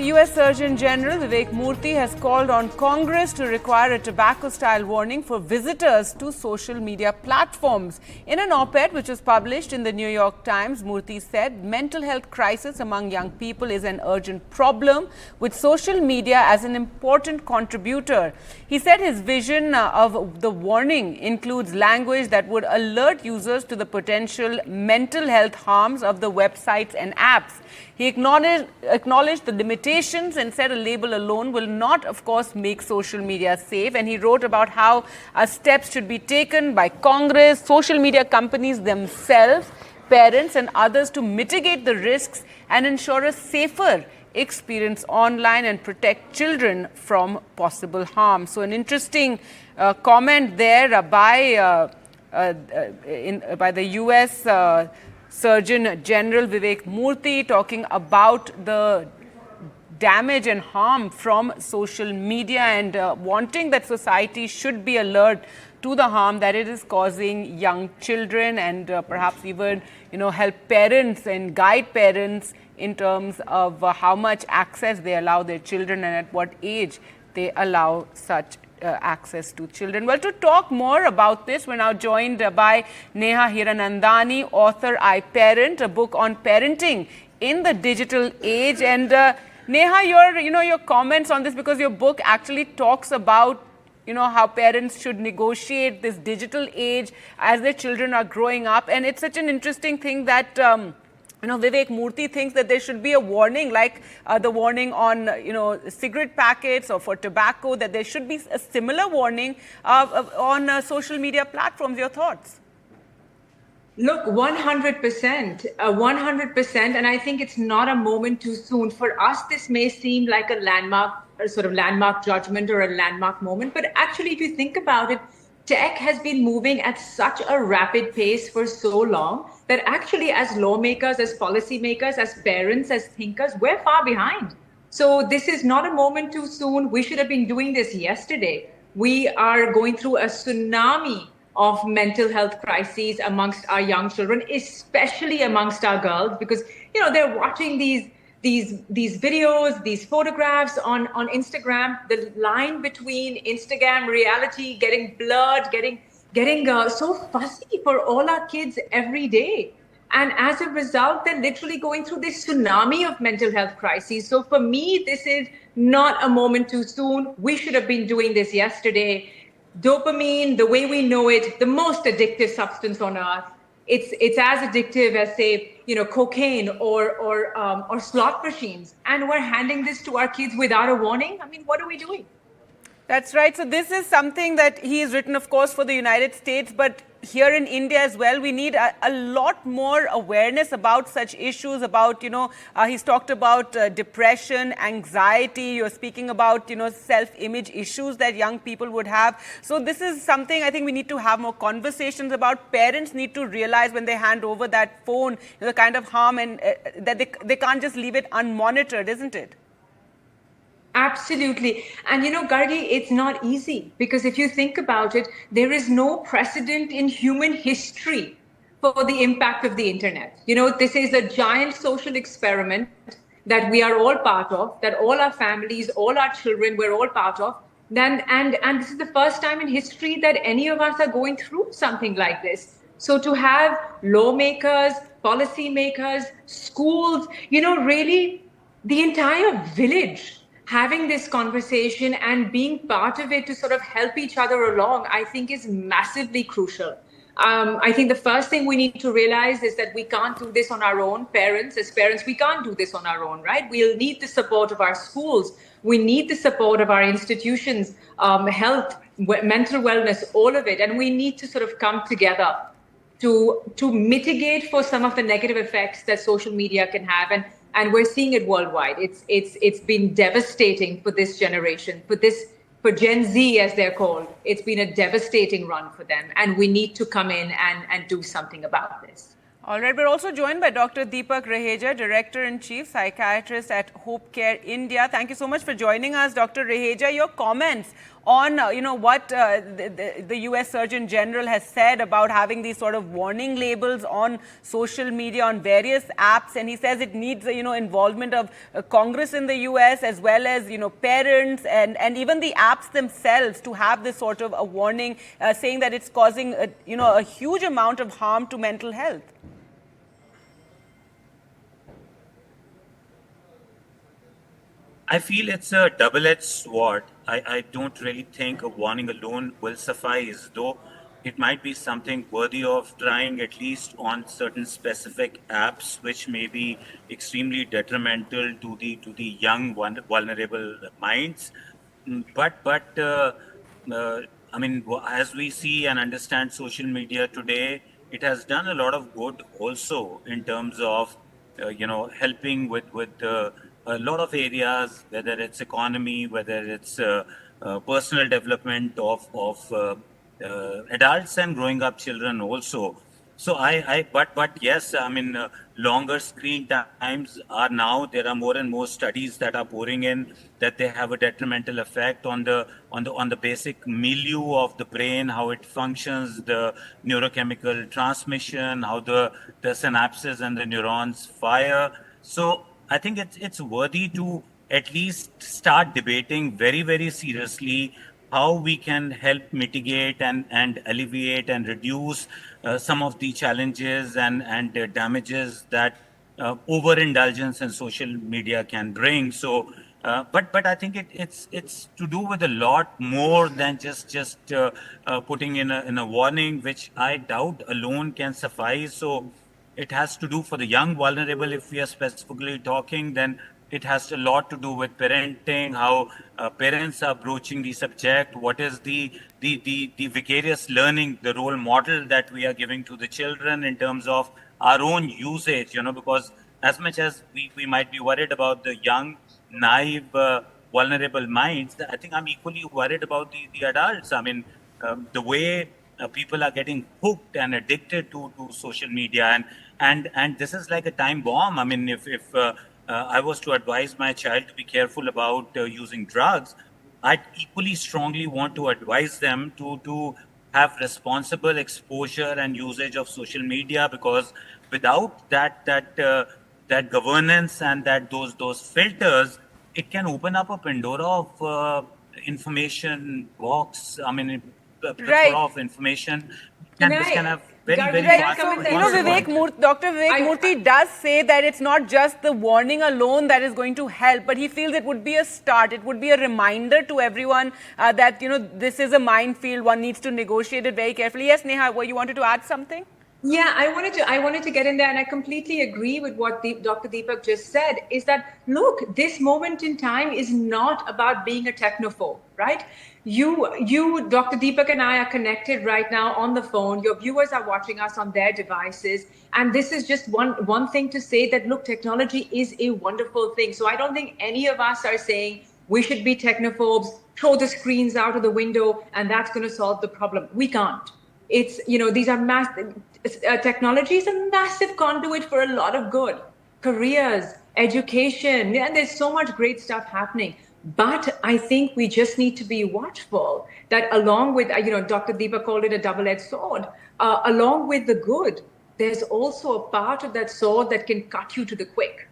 US Surgeon General Vivek Murthy has called on Congress to require a tobacco-style warning for visitors to social media platforms. In an op-ed which was published in the New York Times, Murthy said mental health crisis among young people is an urgent problem, with social media as an important contributor. He said his vision of the warning includes language that would alert users to the potential mental health harms of the websites and apps. He acknowledged the limitations and said a label alone will not, of course, make social media safe. And he wrote about how steps should be taken by Congress, social media companies themselves, parents and others to mitigate the risks and ensure a safer experience online and protect children from possible harm. So an interesting comment there by the US Surgeon General Vivek Murthy, talking about the damage and harm from social media and wanting that society should be alert to the harm that it is causing young children, and perhaps even help parents and guide parents in terms of how much access they allow their children and at what age they allow such access to children. Well, to talk more about this, we're now joined by Neha Hiranandani, author iParent, a book on parenting in the digital age. And Neha, your comments on this, because your book actually talks about how parents should negotiate this digital age as their children are growing up. And it's such an interesting thing that Vivek Murthy thinks that there should be a warning, like the warning on, cigarette packets or for tobacco, that there should be a similar warning on social media platforms. Your thoughts? Look, 100%, 100%. And I think it's not a moment too soon. For us, this may seem like a landmark judgment or a landmark moment. But actually, if you think about it, tech has been moving at such a rapid pace for so long that actually, as lawmakers, as policymakers, as parents, as thinkers, we're far behind. So this is not a moment too soon. We should have been doing this yesterday. We are going through a tsunami of mental health crises amongst our young children, especially amongst our girls, because they're watching these videos, these photographs on Instagram. The line between Instagram reality getting blurred, getting so fussy for all our kids every day. And as a result, they're literally going through this tsunami of mental health crises. So for me, this is not a moment too soon. We should have been doing this yesterday. Dopamine, the way we know it, the most addictive substance on earth. It's as addictive as, say, cocaine or slot machines. And we're handing this to our kids without a warning. I mean, what are we doing? That's right. So this is something that he has written, of course, for the United States, but here in India as well, we need a lot more awareness about such issues. About, he's talked about depression, anxiety. You're speaking about, self-image issues that young people would have. So this is something I think we need to have more conversations about. Parents need to realize when they hand over that phone, the kind of harm, and that they can't just leave it unmonitored, isn't it? Absolutely. And Gargi, it's not easy, because if you think about it, there is no precedent in human history for the impact of the internet. This is a giant social experiment that we are all part of, that all our families, all our children, we're all part of. And this is the first time in history that any of us are going through something like this. So to have lawmakers, policymakers, schools, really the entire village having this conversation and being part of it to sort of help each other along, I think is massively crucial. I think the first thing we need to realize is that we can't do this on our own. As parents, we can't do this on our own, right? We'll need the support of our schools. We need the support of our institutions, health, mental wellness, all of it. And we need to sort of come together to mitigate for some of the negative effects that social media can have. And we're seeing it worldwide. It's been devastating for this generation, for Gen Z, as they're called. It's been a devastating run for them. And we need to come in and do something about this. All right, we're also joined by Dr. Deepak Raheja, Director-in-Chief, Psychiatrist at Hope Care India. Thank you so much for joining us, Dr. Raheja. Your comments on, what the US Surgeon General has said about having these sort of warning labels on social media, on various apps, and he says it needs, involvement of Congress in the US as well as, parents and even the apps themselves to have this sort of a warning saying that it's causing, a huge amount of harm to mental health. I feel it's a double-edged sword. I don't really think a warning alone will suffice, though it might be something worthy of trying, at least on certain specific apps, which may be extremely detrimental to the young vulnerable minds. I mean, as we see and understand social media today, it has done a lot of good also in terms of helping with a lot of areas, whether it's economy, whether it's personal development of adults and growing up children also. So but yes, I mean, longer screen times are now, there are more and more studies that are pouring in that they have a detrimental effect on the basic milieu of the brain, how it functions, the neurochemical transmission, how the synapses and the neurons fire. So I think it's worthy to at least start debating very, very seriously how we can help mitigate and alleviate and reduce some of the challenges and damages that overindulgence in social media can bring. So, but I think it's to do with a lot more than just putting in a warning, which I doubt alone can suffice. So it has to do for the young vulnerable. If we are specifically talking, then it has a lot to do with parenting, how parents are broaching the subject, what is the vicarious learning, the role model that we are giving to the children in terms of our own usage, because as much as we might be worried about the young, naive, vulnerable minds, I think I'm equally worried about the adults. I mean, the way people are getting hooked and addicted to social media, and this is like a time bomb. I mean, if I was to advise my child to be careful about using drugs, I'd equally strongly want to advise them to have responsible exposure and usage of social media, because without that governance and those filters, it can open up a Pandora of information box. I mean, a plethora of information. This can have very right. So, Dr. Vivek Murthy does say that it's not just the warning alone that is going to help, but he feels it would be a start. It would be a reminder to everyone that, this is a minefield. One needs to negotiate it very carefully. Yes, Neha, you wanted to add something? Yeah, I wanted to get in there, and I completely agree with what Dr. Deepak just said, is that, look, this moment in time is not about being a technophobe, right? You, Dr. Deepak and I are connected right now on the phone. Your viewers are watching us on their devices. And this is just one thing to say that, look, technology is a wonderful thing. So I don't think any of us are saying we should be technophobes, throw the screens out of the window, and that's going to solve the problem. We can't. It's, these are technology is a massive conduit for a lot of good, careers, education, and there's so much great stuff happening. But I think we just need to be watchful that along with, Dr. Deepak called it a double-edged sword, along with the good, there's also a part of that sword that can cut you to the quick.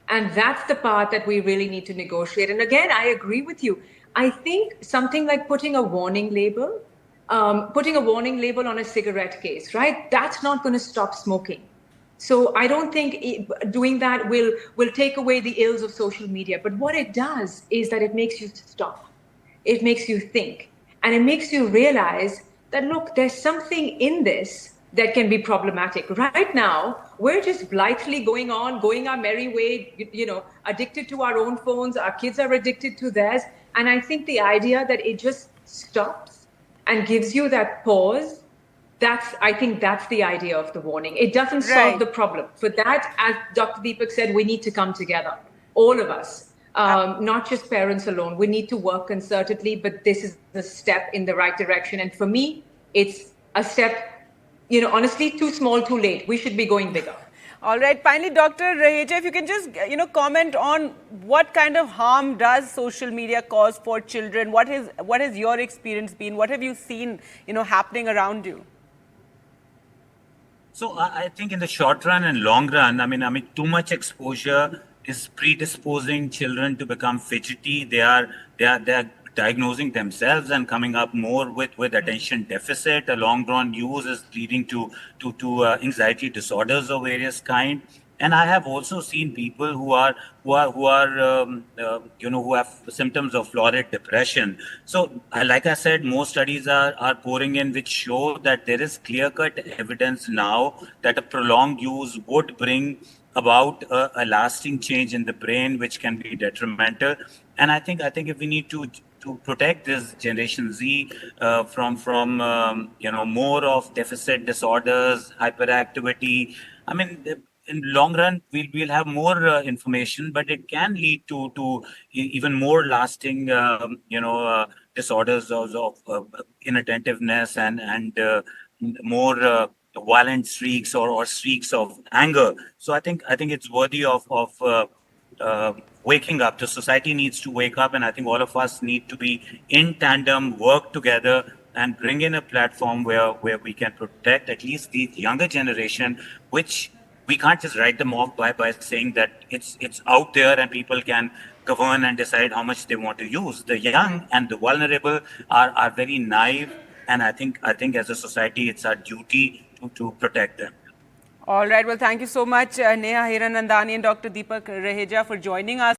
And that's the part that we really need to negotiate. And again, I agree with you. I think something like putting a warning label on a cigarette case, right? That's not going to stop smoking. So I don't think doing that will take away the ills of social media. But what it does is that it makes you stop. It makes you think. And it makes you realize that, look, there's something in this that can be problematic. Right now, we're just blithely going our merry way, addicted to our own phones. Our kids are addicted to theirs. And I think the idea that it just stops and gives you that pause, I think that's the idea of the warning. It doesn't solve the problem. For that, as Dr. Deepak said, we need to come together, all of us, not just parents alone. We need to work concertedly, but this is the step in the right direction. And for me, it's a step honestly, too small, too late. We should be going bigger. All right. Finally, Dr. Raheja, if you can just, comment on what kind of harm does social media cause for children? What has your experience been? What have you seen, happening around you? So I think in the short run and long run, I mean, too much exposure is predisposing children to become fidgety. They are diagnosing themselves and coming up more with attention deficit. A long drawn use is leading to anxiety disorders of various kind. And I have also seen people who have symptoms of florid depression. So, like I said, more studies are pouring in which show that there is clear-cut evidence now that a prolonged use would bring about a lasting change in the brain, which can be detrimental. And I think if we need to protect this Generation Z from more of deficit disorders, hyperactivity. I mean, in long run, we'll have more information, but it can lead to even more lasting, disorders of inattentiveness and more violent streaks or streaks of anger. So I think it's worthy of waking up. The society needs to wake up, and I think all of us need to be in tandem, work together, and bring in a platform where we can protect at least the younger generation, which we can't just write them off by saying that it's out there and people can govern and decide how much they want to use. The young and the vulnerable are very naive, and I think as a society it's our duty to protect them. All right. Well, thank you so much, Neha Hiranandani and Dr. Deepak Raheja, for joining us.